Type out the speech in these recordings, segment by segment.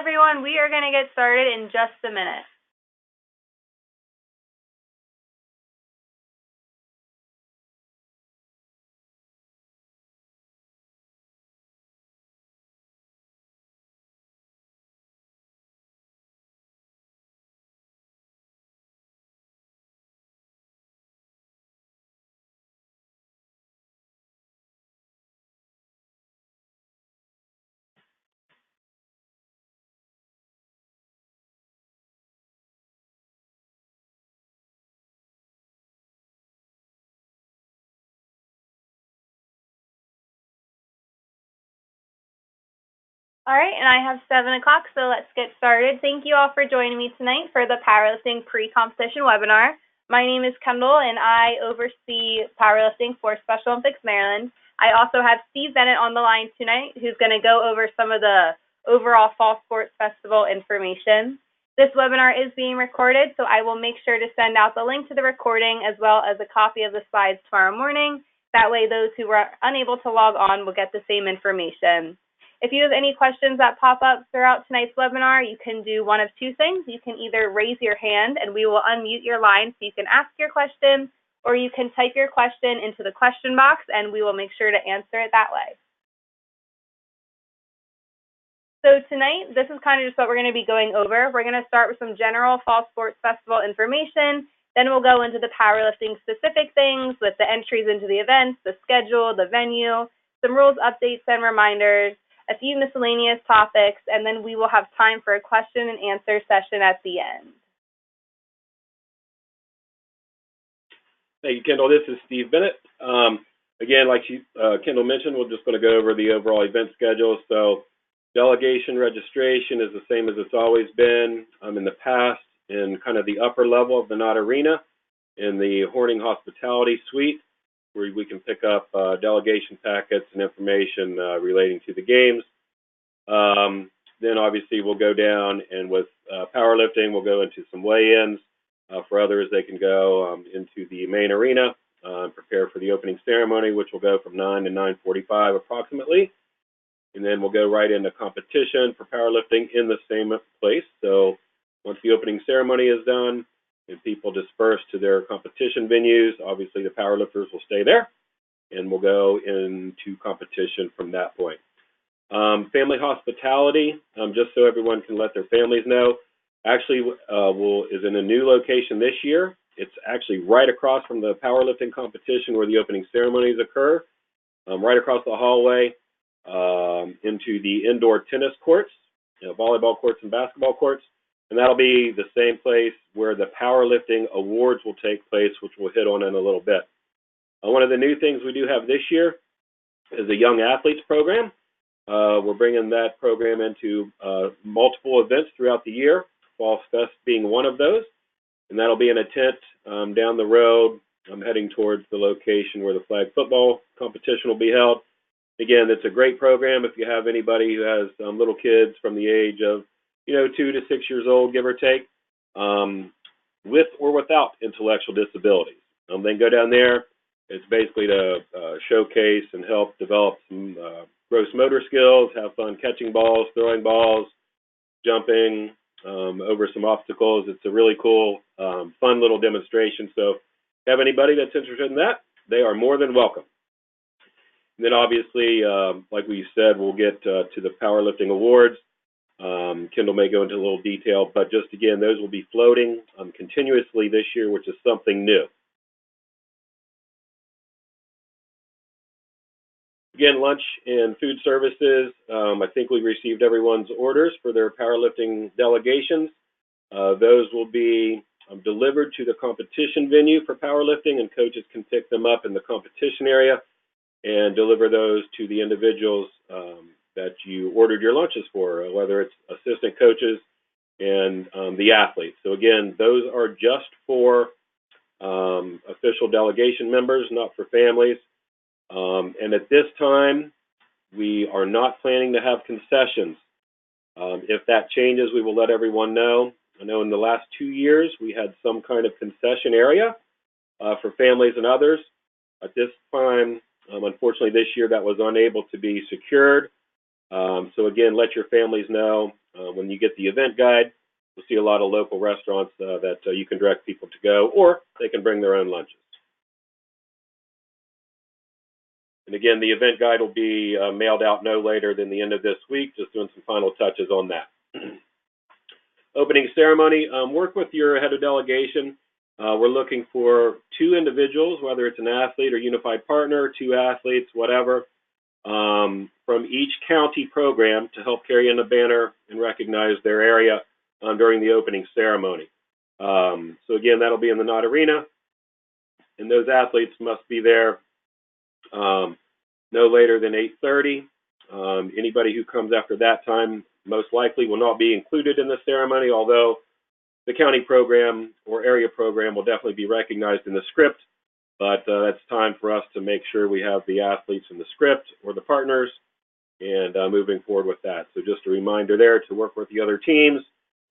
everyone. We are going to get started in just a minute. All right, and I have 7 o'clock, so let's get started. Thank you all for joining me tonight for the Powerlifting Pre-Competition webinar. My name is Kendall, and I oversee powerlifting for Special Olympics Maryland. I also have Steve Bennett on the line tonight, who's going to go over some of the overall Fall Sports Festival information. This webinar is being recorded, so I will make sure to send out the link to the recording as well as a copy of the slides tomorrow morning. That way, those who were unable to log on will get the same information. If you have any questions that pop up throughout tonight's webinar, you can do one of two things. You can either raise your hand and we will unmute your line so you can ask your question, or you can type your question into the question box and we will make sure to answer it that way. So tonight, this is kind of just what we're going to be going over. We're going to start with some general Fall Sports Festival information. Then we'll go into the powerlifting specific things with the entries into the events, the schedule, the venue, some rules updates and reminders, a few miscellaneous topics, and then we will have time for a question and answer session at the end. Thank you, Kendall. This is Steve Bennett. Again, like Kendall mentioned, we're just going to go over the overall event schedule. So delegation registration is the same as it's always been in the past in kind of the upper level of the Knott Arena in the Horning Hospitality Suite, where we can pick up delegation packets and information relating to the games. Then obviously we'll go down, and with powerlifting, we'll go into some weigh-ins. For others, they can go into the main arena and prepare for the opening ceremony, which will go from 9 to 9:45 approximately. And then we'll go right into competition for powerlifting in the same place. So once the opening ceremony is done and people disperse to their competition venues, obviously the powerlifters will stay there, and we'll go into competition from that point. Family hospitality, just so everyone can let their families know, actually is in a new location this year. It's actually right across from the powerlifting competition where the opening ceremonies occur, right across the hallway into the indoor tennis courts, volleyball courts and basketball courts. And that'll be the same place where the powerlifting awards will take place, which we'll hit on in a little bit. One of the new things we do have this year is a young athletes program. We're bringing that program into multiple events throughout the year, Fall Fest being one of those. And that'll be in a tent down the road. I'm heading towards the location where the flag football competition will be held. Again, it's a great program if you have anybody who has little kids from the age of 2 to 6 years old, give or take, with or without intellectual disabilities. Then go down there. It's basically to showcase and help develop some gross motor skills, have fun catching balls, throwing balls, jumping over some obstacles. It's a really cool, fun little demonstration. So if you have anybody that's interested in that, they are more than welcome. And then obviously, like we said, we'll get to the powerlifting awards. Kendall may go into a little detail, but just again, those will be floating continuously this year, which is something new. Again, lunch and food services, I think we received everyone's orders for their powerlifting delegations. Those will be delivered to the competition venue for powerlifting, and coaches can pick them up in the competition area and deliver those to the individuals that you ordered your lunches for, whether it's assistant coaches and the athletes. So again, those are just for official delegation members, not for families. And at this time, we are not planning to have concessions. If that changes, we will let everyone know. I know in the last 2 years, we had some kind of concession area for families and others. At this time, unfortunately, this year that was unable to be secured. So again, let your families know When you get the event guide, you'll see a lot of local restaurants that you can direct people to go, or they can bring their own lunches. And again, the event guide will be mailed out no later than the end of this week, just doing some final touches on that. Opening ceremony, work with your head of delegation. We're looking for 2 individuals, whether it's an athlete or unified partner, 2 athletes, whatever, from each county program to help carry in the banner and recognize their area during the opening ceremony. So again, that'll be in the Knott Arena, and those athletes must be there no later than 8:30. Anybody who comes after that time most likely will not be included in the ceremony, although the county program or area program will definitely be recognized in the script, but it's time for us to make sure we have the athletes in the script or the partners and moving forward with that. So just a reminder there to work with the other teams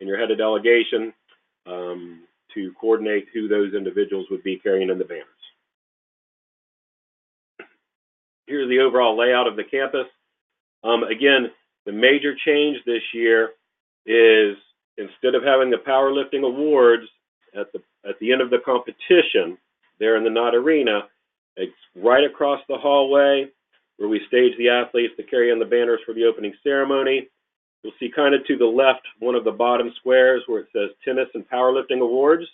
and your head of delegation to coordinate who those individuals would be carrying in the banners. Here's the overall layout of the campus. Again, the major change this year is instead of having the powerlifting awards at the end of the competition there in the Knott Arena, it's right across the hallway where we stage the athletes to carry in the banners for the opening ceremony. You'll see kind of to the left one of the bottom squares where it says Tennis and Powerlifting Awards.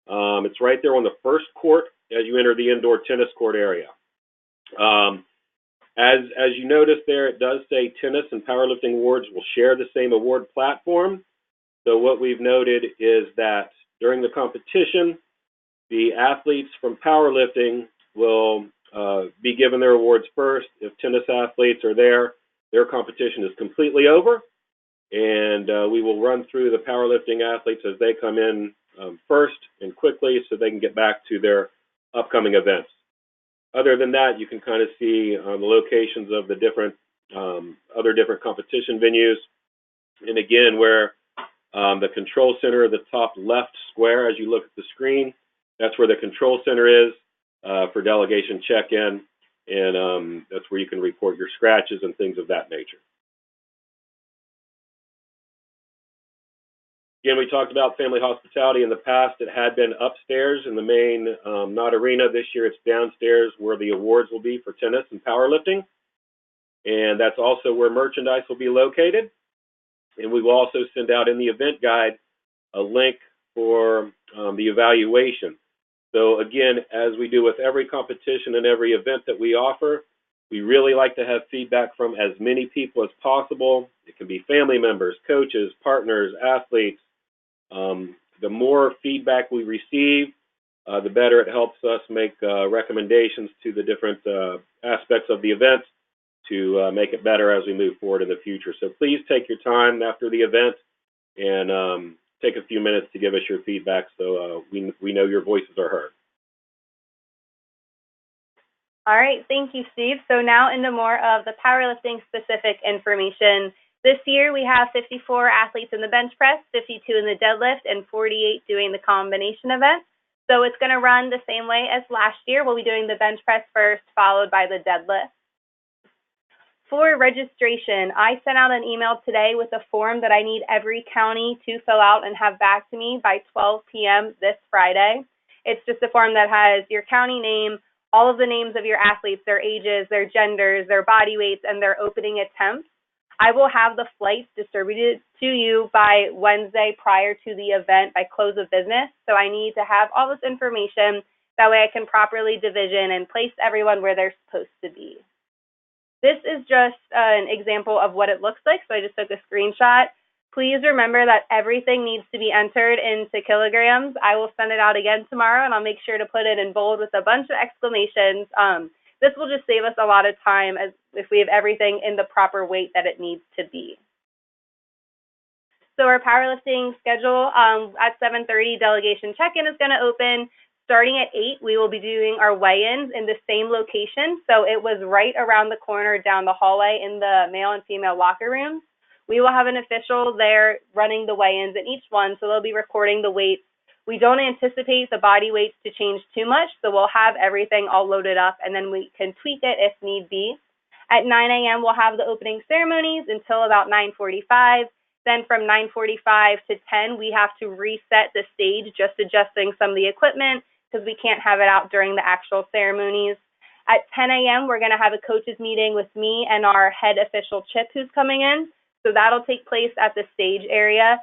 It's right there on the first court as you enter the indoor tennis court area. As you notice there, it does say Tennis and Powerlifting Awards will share the same award platform. So what we've noted is that during the competition, the athletes from powerlifting will be given their awards first. If tennis athletes are there, their competition is completely over, and we will run through the powerlifting athletes as they come in first and quickly so they can get back to their upcoming events. Other than that, you can kind of see the locations of the different other different competition venues. And again, where the control center, the top left square as you look at the screen, that's where the control center is for delegation check-in, and that's where you can report your scratches and things of that nature. Again, we talked about family hospitality in the past. It had been upstairs in the main Knott Arena. This year it's downstairs where the awards will be for tennis and powerlifting. And that's also where merchandise will be located. And we will also send out in the event guide a link for the evaluation. So again, as we do with every competition and every event that we offer, we really like to have feedback from as many people as possible. It can be family members, coaches, partners, athletes. The more feedback we receive, the better it helps us make recommendations to the different aspects of the event to make it better as we move forward in the future. So please take your time after the event and take a few minutes to give us your feedback so we know your voices are heard. All right, thank you, Steve. So now into more of the powerlifting specific information. This year we have 54 athletes in the bench press, 52 in the deadlift, and 48 doing the combination event. So it's going to run the same way as last year. We'll be doing the bench press first, followed by the deadlift. For registration, I sent out an email today with a form that I need every county to fill out and have back to me by 12 p.m. this Friday. It's just a form that has your county name, all of the names of your athletes, their ages, their genders, their body weights, and their opening attempts. I will have the flights distributed to you by Wednesday prior to the event by close of business. So I need to have all this information. That way I can properly division and place everyone where they're supposed to be. This is just an example of what it looks like. So I just took a screenshot. Please remember that everything needs to be entered into kilograms. I will send it out again tomorrow, and I'll make sure to put it in bold with a bunch of exclamations. This will just save us a lot of time as if we have everything in the proper weight that it needs to be. So our powerlifting schedule at 7:30, delegation check-in is going to open. Starting at 8, we will be doing our weigh-ins in the same location. So it was right around the corner down the hallway in the male and female locker rooms. We will have an official there running the weigh-ins in each one, so they'll be recording the weights. We don't anticipate the body weights to change too much, so we'll have everything all loaded up, and then we can tweak it if need be. At 9 a.m., we'll have the opening ceremonies until about 9:45. Then from 9:45 to 10, we have to reset the stage, just adjusting some of the equipment because we can't have it out during the actual ceremonies. At 10 a.m., we're going to have a coaches meeting with me and our head official, Chip, who's coming in. So that'll take place at the stage area.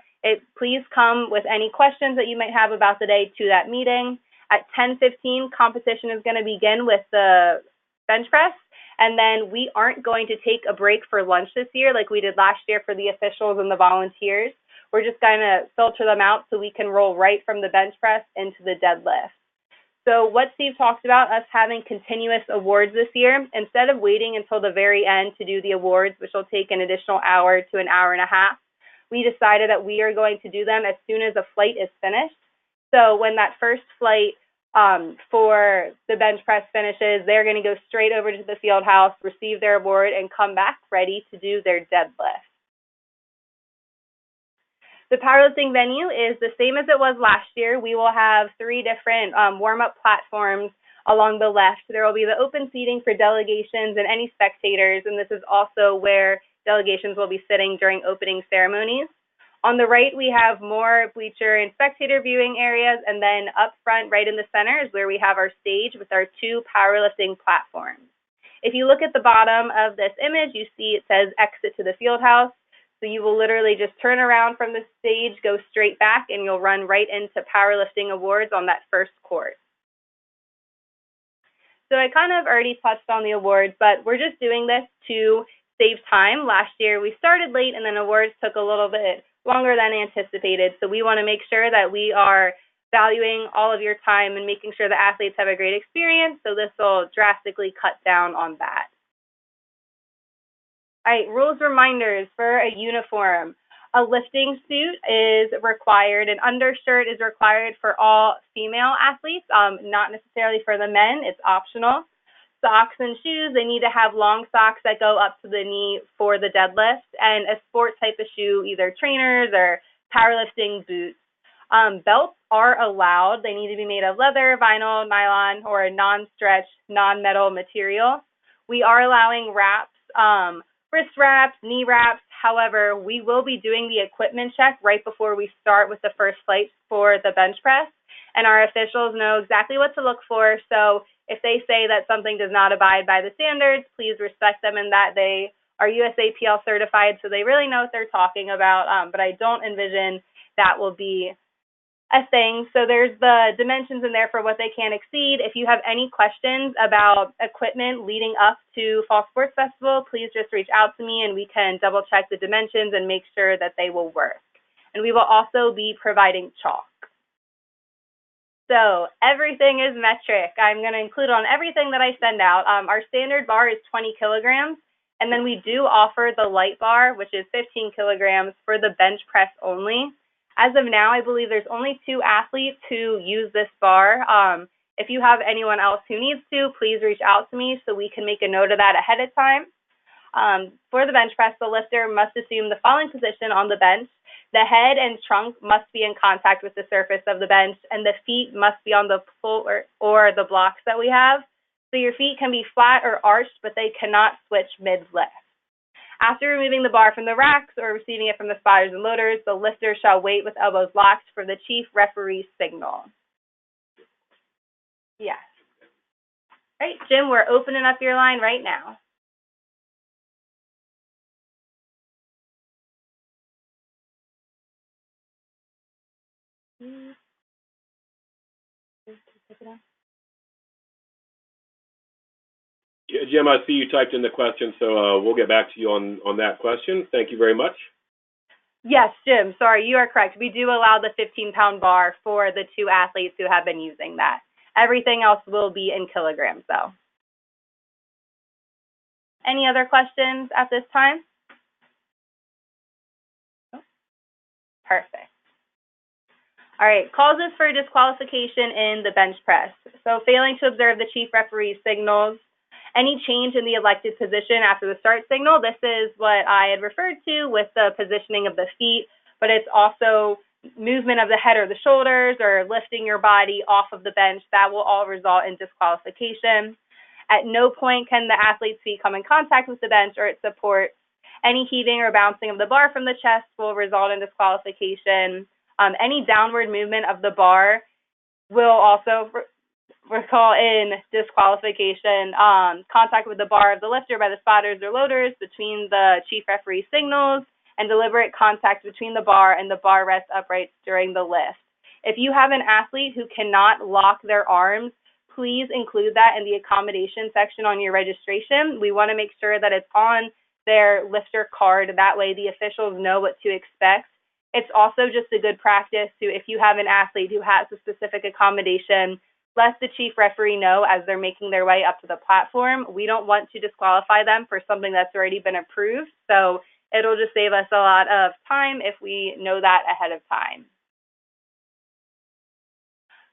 Please come with any questions that you might have about the day to that meeting. At 10:15, competition is going to begin with the bench press. And then we aren't going to take a break for lunch this year like we did last year for the officials and the volunteers. We're just going to filter them out so we can roll right from the bench press into the deadlift. So what Steve talked about, us having continuous awards this year, instead of waiting until the very end to do the awards, which will take an additional hour to an hour and a half, we decided that we are going to do them as soon as a flight is finished. So when that first flight for the bench press finishes, they're going to go straight over to the field house, receive their award, and come back ready to do their deadlift. The powerlifting venue is the same as it was last year. We will have 3 different warm-up platforms along the left. There will be the open seating for delegations and any spectators, and this is also where delegations will be sitting during opening ceremonies. On the right, we have more bleacher and spectator viewing areas, and then up front, right in the center, is where we have our stage with our 2 powerlifting platforms. If you look at the bottom of this image, you see it says exit to the field house. So you will literally just turn around from the stage, go straight back, and you'll run right into powerlifting awards on that first course. So I kind of already touched on the awards, but we're just doing this to save time. Last year, we started late, and then awards took a little bit longer than anticipated. So we want to make sure that we are valuing all of your time and making sure the athletes have a great experience. So this will drastically cut down on that. All right, rules reminders for a uniform. A lifting suit is required. An undershirt is required for all female athletes, not necessarily for the men. It's optional. Socks and shoes, they need to have long socks that go up to the knee for the deadlift, and a sport type of shoe, either trainers or powerlifting boots. Belts are allowed. They need to be made of leather, vinyl, nylon, or a non-stretch, non-metal material. We are allowing wraps, wrist wraps, knee wraps. However, we will be doing the equipment check right before we start with the first flight for the bench press, and our officials know exactly what to look for. So if they say that something does not abide by the standards, please respect them in that they are USAPL certified, so they really know what they're talking about, but I don't envision that will be a thing. So there's the dimensions in there for what they can exceed. If you have any questions about equipment leading up to Fall Sports Festival, please just reach out to me and we can double check the dimensions and make sure that they will work. And we will also be providing chalk. So everything is metric. I'm going to include on everything that I send out. Our standard bar is 20 kilograms, and then we do offer the light bar, which is 15 kilograms for the bench press only. As of now, I believe there's only 2 athletes who use this bar. If you have anyone else who needs to, please reach out to me so we can make a note of that ahead of time. For the bench press, the lifter must assume the following position on the bench. The head and trunk must be in contact with the surface of the bench, and the feet must be on the floor or the blocks that we have. So your feet can be flat or arched, but they cannot switch mid-lift. After removing the bar from the racks or receiving it from the spotters and loaders, the lifter shall wait with elbows locked for the chief referee's signal. Yes. All right, Jim, we're opening up your line right now. Jim, I see you typed in the question, so we'll get back to you on that question. Thank you very much. Yes, Jim, sorry, you are correct. We do allow the 15-pound bar for the 2 athletes who have been using that. Everything else will be in kilograms, though. Any other questions at this time? Perfect. All right, causes for disqualification in the bench press. So failing to observe the chief referee's signals, any change in the elected position after the start signal. This is what I had referred to with the positioning of the feet, but it's also movement of the head or the shoulders or lifting your body off of the bench. That will all result in disqualification. At no point can the athlete's feet come in contact with the bench or its support. Any heaving or bouncing of the bar from the chest will result in disqualification. Any downward movement of the bar will also result in disqualification. Contact with the bar of the lifter by the spotters or loaders between the chief referee signals, and deliberate contact between the bar and the bar rest uprights during the lift. If you have an athlete who cannot lock their arms, please include that in the accommodation section on your registration. We want to make sure that it's on their lifter card. That way the officials know what to expect. It's also just a good practice to, if you have an athlete who has a specific accommodation, let the chief referee know as they're making their way up to the platform. We don't want to disqualify them for something that's already been approved. So it'll just save us a lot of time if we know that ahead of time.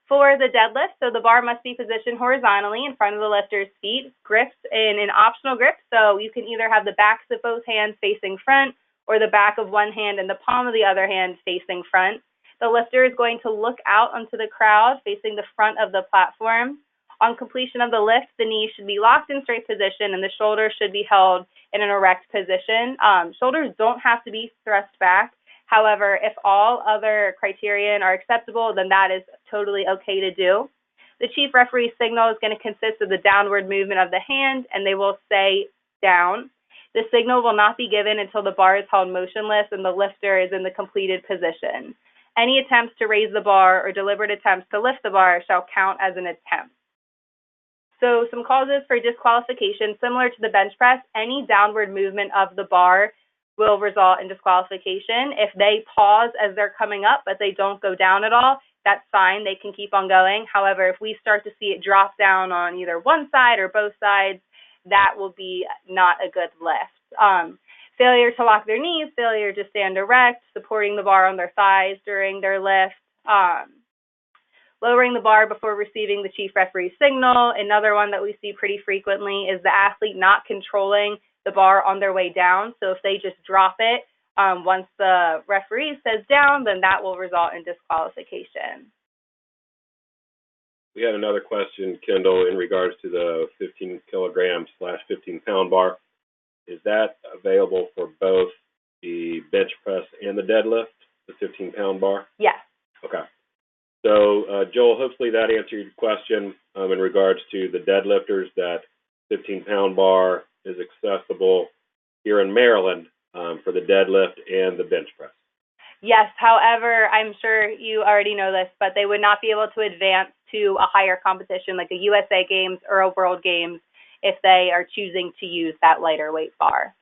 For the deadlift, so the bar must be positioned horizontally in front of the lifter's feet, grips in an optional grip, so you can either have the backs of both hands facing front or the back of one hand and the palm of the other hand facing front. The lifter is going to look out onto the crowd facing the front of the platform. On completion of the lift, the knees should be locked in straight position and the shoulders should be held in an erect position. Shoulders don't have to be thrust back. However, if all other criterion are acceptable, then that is totally okay to do. The chief referee's signal is going to consist of the downward movement of the hand, and they will say down. The signal will not be given until the bar is held motionless and the lifter is in the completed position. Any attempts to raise the bar or deliberate attempts to lift the bar shall count as an attempt. So some causes for disqualification, similar to the bench press, any downward movement of the bar will result in disqualification. If they pause as they're coming up, but they don't go down at all, that's fine. They can keep on going. However, if we start to see it drop down on either one side or both sides, that will be not a good lift. Failure to lock their knees, failure to stand erect, supporting the bar on their thighs during their lift, lowering the bar before receiving the chief referee's signal. Another one that we see pretty frequently is the athlete not controlling the bar on their way down. So if they just drop it once the referee says down, then that will result in disqualification. We had another question, Kendall, in regards to the 15 kilogram / 15 pound bar. Is that available for both the bench press and the deadlift, the 15 pound bar? Yes. Okay. So, Joel, hopefully that answered your question in regards to the deadlifters, that 15 pound bar is accessible here in Maryland for the deadlift and the bench press. Yes, however, I'm sure you already know this, but they would not be able to advance to a higher competition like a USA Games or a World Games if they are choosing to use that lighter weight bar.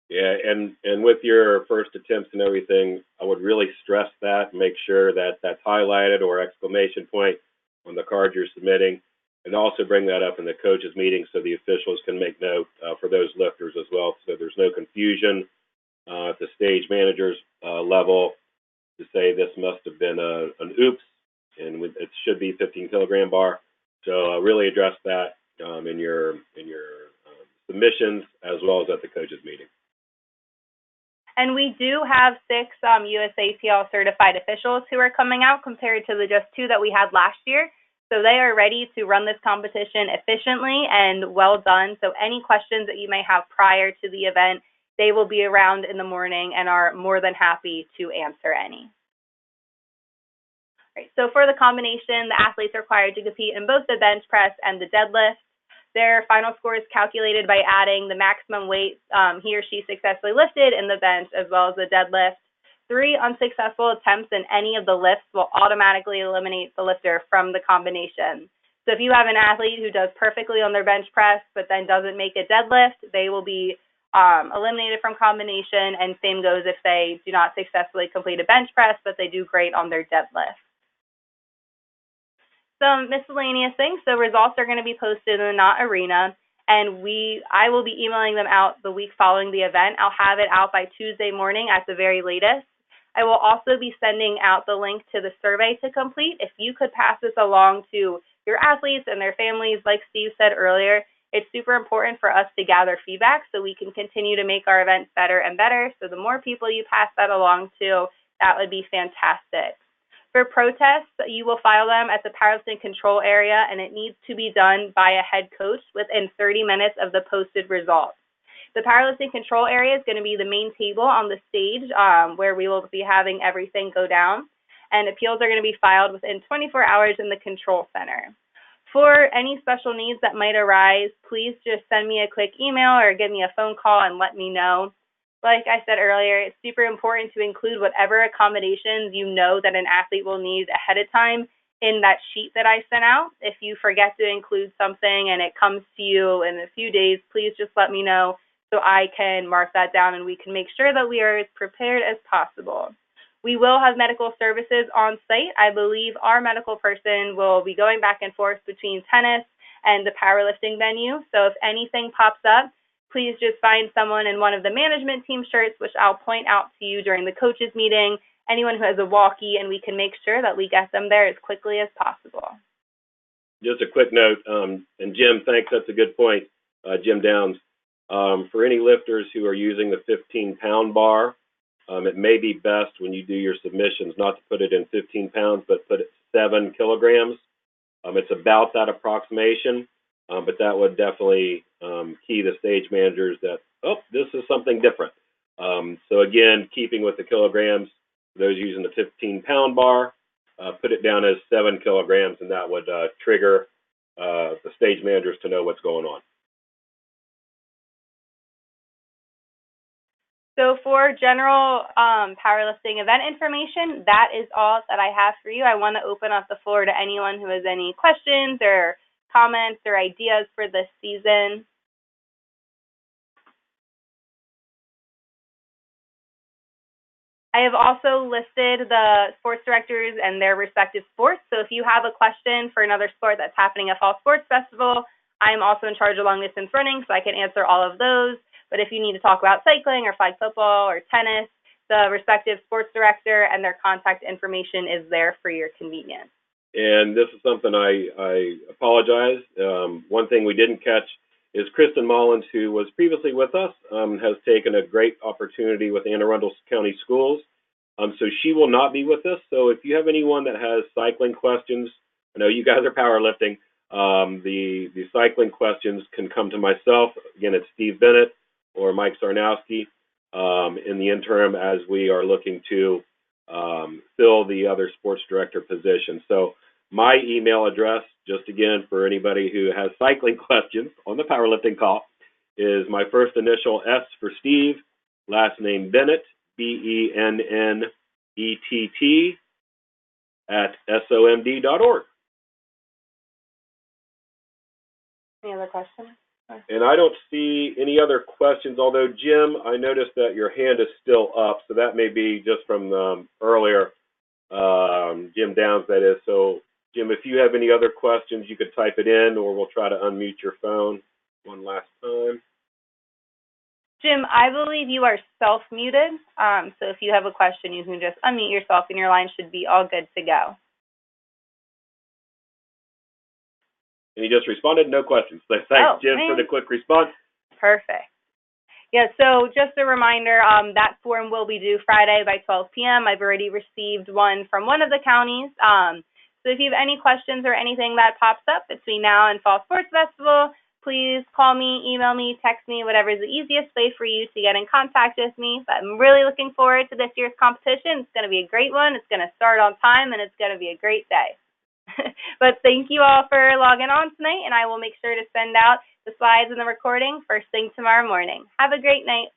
Yeah, and with your first attempts and everything, I would really stress that, make sure that that's highlighted or exclamation point on the card you're submitting, and also bring that up in the coaches meeting so the officials can make note for those lifters as well, so there's no confusion at the stage manager's level to say this must have been an oops, and it should be 15 kilogram bar. So really address that in your submissions as well as at the coaches meeting. And we do have 6 USAPL certified officials who are coming out compared to the just 2 that we had last year. So they are ready to run this competition efficiently and well done. So any questions that you may have prior to the event, they will be around in the morning and are more than happy to answer any. Right, so for the combination, the athletes are required to compete in both the bench press and the deadlift. Their final score is calculated by adding the maximum weight he or she successfully lifted in the bench as well as the deadlift. 3 unsuccessful attempts in any of the lifts will automatically eliminate the lifter from the combination. So if you have an athlete who does perfectly on their bench press but then doesn't make a deadlift, they will be eliminated from combination, and same goes if they do not successfully complete a bench press but they do great on their deadlift. Some miscellaneous things. So results are going to be posted in the Knott Arena, and I will be emailing them out the week following the event. I'll have it out by Tuesday morning at the very latest. I will also be sending out the link to the survey to complete. If you could pass this along to your athletes and their families, like Steve said earlier, it's super important for us to gather feedback so we can continue to make our events better and better. So the more people you pass that along to, that would be fantastic. For protests, you will file them at the powerlifting control area, and it needs to be done by a head coach within 30 minutes of the posted results. The powerlifting control area is going to be the main table on the stage where we will be having everything go down, and appeals are going to be filed within 24 hours in the control center. For any special needs that might arise, please just send me a quick email or give me a phone call and let me know. Like I said earlier, it's super important to include whatever accommodations you know that an athlete will need ahead of time in that sheet that I sent out. If you forget to include something and it comes to you in a few days, please just let me know so I can mark that down and we can make sure that we are as prepared as possible. We will have medical services on site. I believe our medical person will be going back and forth between tennis and the powerlifting venue. So if anything pops up, please just find someone in one of the management team shirts, which I'll point out to you during the coaches meeting, anyone who has a walkie, and we can make sure that we get them there as quickly as possible. Just a quick note, and Jim, thanks, that's a good point, Jim Downs. For any lifters who are using the 15-pound bar, it may be best when you do your submissions not to put it in 15 pounds, but put it 7 kilograms. It's about that approximation, but that would definitely key the stage managers that, oh, this is something different. So again, keeping with the kilograms, those using the 15-pound bar, put it down as 7 kilograms, and that would trigger the stage managers to know what's going on. So for general powerlifting event information, that is all that I have for you. I want to open up the floor to anyone who has any questions or comments or ideas for this season. I have also listed the sports directors and their respective sports. So if you have a question for another sport that's happening at Fall Sports Festival, I'm also in charge of long distance running, so I can answer all of those. But if you need to talk about cycling or flag football or tennis, the respective sports director and their contact information is there for your convenience. And this is something I apologize. One thing we didn't catch is Kristen Mullins, who was previously with us, has taken a great opportunity with Anne Arundel County Schools. So she will not be with us. So if you have anyone that has cycling questions, I know you guys are powerlifting, the cycling questions can come to myself. Again, it's Steve Bennett or Mike Sarnowski in the interim as we are looking to fill the other sports director position. So my email address, just again for anybody who has cycling questions on the powerlifting call, is my first initial S for Steve, last name Bennett, BENNETT, @SOMD.org. Any other questions? And I don't see any other questions, although, Jim, I noticed that your hand is still up, so that may be just from earlier, Jim Downs, that is. So, Jim, if you have any other questions, you could type it in, or we'll try to unmute your phone one last time. Jim, I believe you are self-muted, so if you have a question, you can just unmute yourself, and your line should be all good to go. And he just responded, no questions. So thanks, Jim, for the quick response. Perfect. Yeah, so just a reminder, that form will be due Friday by 12 p.m. I've already received one from one of the counties. So if you have any questions or anything that pops up between now and Fall Sports Festival, please call me, email me, text me, whatever is the easiest way for you to get in contact with me. But I'm really looking forward to this year's competition. It's going to be a great one. It's going to start on time, and it's going to be a great day. But thank you all for logging on tonight, and I will make sure to send out the slides and the recording first thing tomorrow morning. Have a great night.